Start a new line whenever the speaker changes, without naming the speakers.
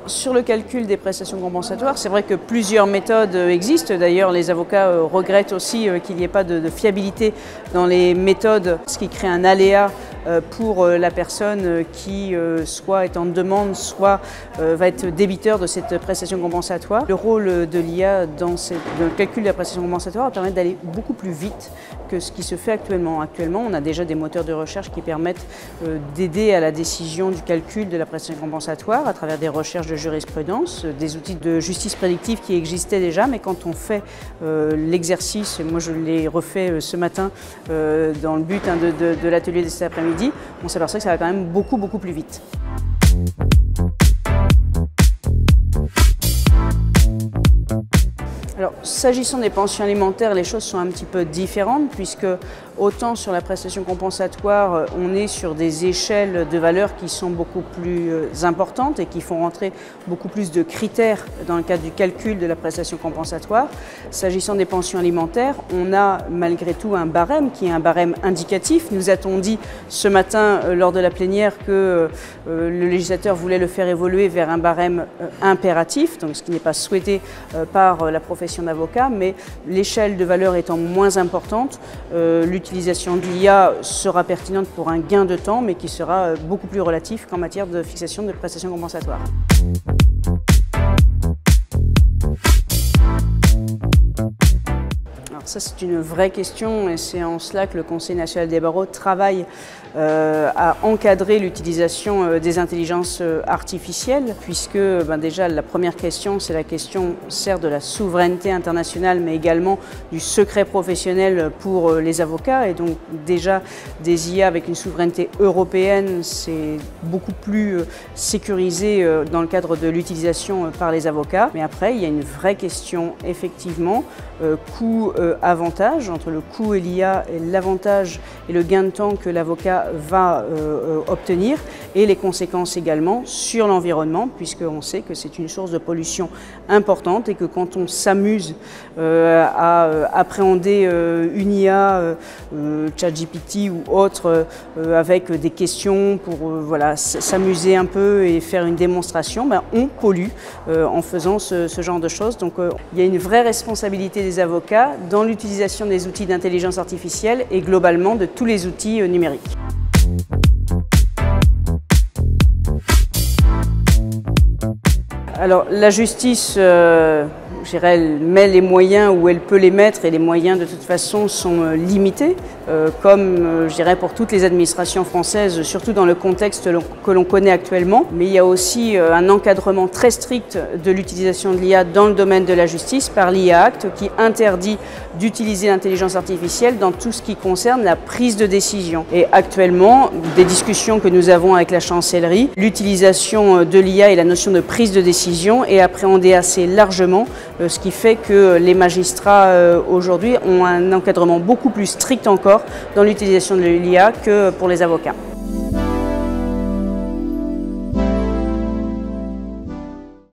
sur le calcul des prestations compensatoires, c'est vrai que plusieurs méthodes existent. D'ailleurs, les avocats regrettent aussi qu'il n'y ait pas de fiabilité dans les méthodes, ce qui crée un aléa pour la personne qui soit est en demande, soit va être débiteur de cette prestation compensatoire. Le rôle de l'IA dans le calcul de la prestation compensatoire permet d'aller beaucoup plus vite que ce qui se fait actuellement. Actuellement, on a déjà des moteurs de recherche qui permettent d'aider à la décision du calcul de la prestation compensatoire à travers des recherches de jurisprudence, des outils de justice prédictive qui existaient déjà, mais quand on fait l'exercice, moi je l'ai refait ce matin dans le but de l'atelier de cet après-midi, on s'aperçoit que ça va quand même beaucoup plus vite. Alors, s'agissant des pensions alimentaires, les choses sont un petit peu différentes puisque autant sur la prestation compensatoire, on est sur des échelles de valeur qui sont beaucoup plus importantes et qui font rentrer beaucoup plus de critères dans le cadre du calcul de la prestation compensatoire. S'agissant des pensions alimentaires, on a malgré tout un barème qui est un barème indicatif. Nous a-t-on dit ce matin lors de la plénière que le législateur voulait le faire évoluer vers un barème impératif, donc ce qui n'est pas souhaité par la profession d'avocat, mais l'échelle de valeur étant moins importante, l'utilisation de l'IA sera pertinente pour un gain de temps, mais qui sera beaucoup plus relatif qu'en matière de fixation de prestations compensatoires. Alors ça, c'est une vraie question et c'est en cela que le Conseil national des barreaux travaille à encadrer l'utilisation des intelligences artificielles, puisque déjà la première question, c'est la question certes de la souveraineté internationale, mais également du secret professionnel pour les avocats. Et donc déjà des IA avec une souveraineté européenne, c'est beaucoup plus sécurisé dans le cadre de l'utilisation par les avocats. Mais après, il y a une vraie question effectivement coût-avantage, entre le coût et l'IA et l'avantage et le gain de temps que l'avocat va obtenir et les conséquences également sur l'environnement, puisqu'on sait que c'est une source de pollution importante et que quand on s'amuse à appréhender une IA, ChatGPT ou autre, avec des questions pour voilà, s'amuser un peu et faire une démonstration, on pollue en faisant ce genre de choses. Donc il y a une vraie responsabilité des avocats dans l'utilisation des outils d'intelligence artificielle et globalement de tous les outils numériques. Alors la justice, elle met les moyens où elle peut les mettre et les moyens de toute façon sont limités, comme pour toutes les administrations françaises, surtout dans le contexte que l'on connaît actuellement. Mais il y a aussi un encadrement très strict de l'utilisation de l'IA dans le domaine de la justice par l'IA Act qui interdit d'utiliser l'intelligence artificielle dans tout ce qui concerne la prise de décision. Et actuellement, des discussions que nous avons avec la chancellerie, l'utilisation de l'IA et la notion de prise de décision est appréhendée assez largement, ce qui fait que les magistrats aujourd'hui ont un encadrement beaucoup plus strict encore dans l'utilisation de l'IA que pour les avocats.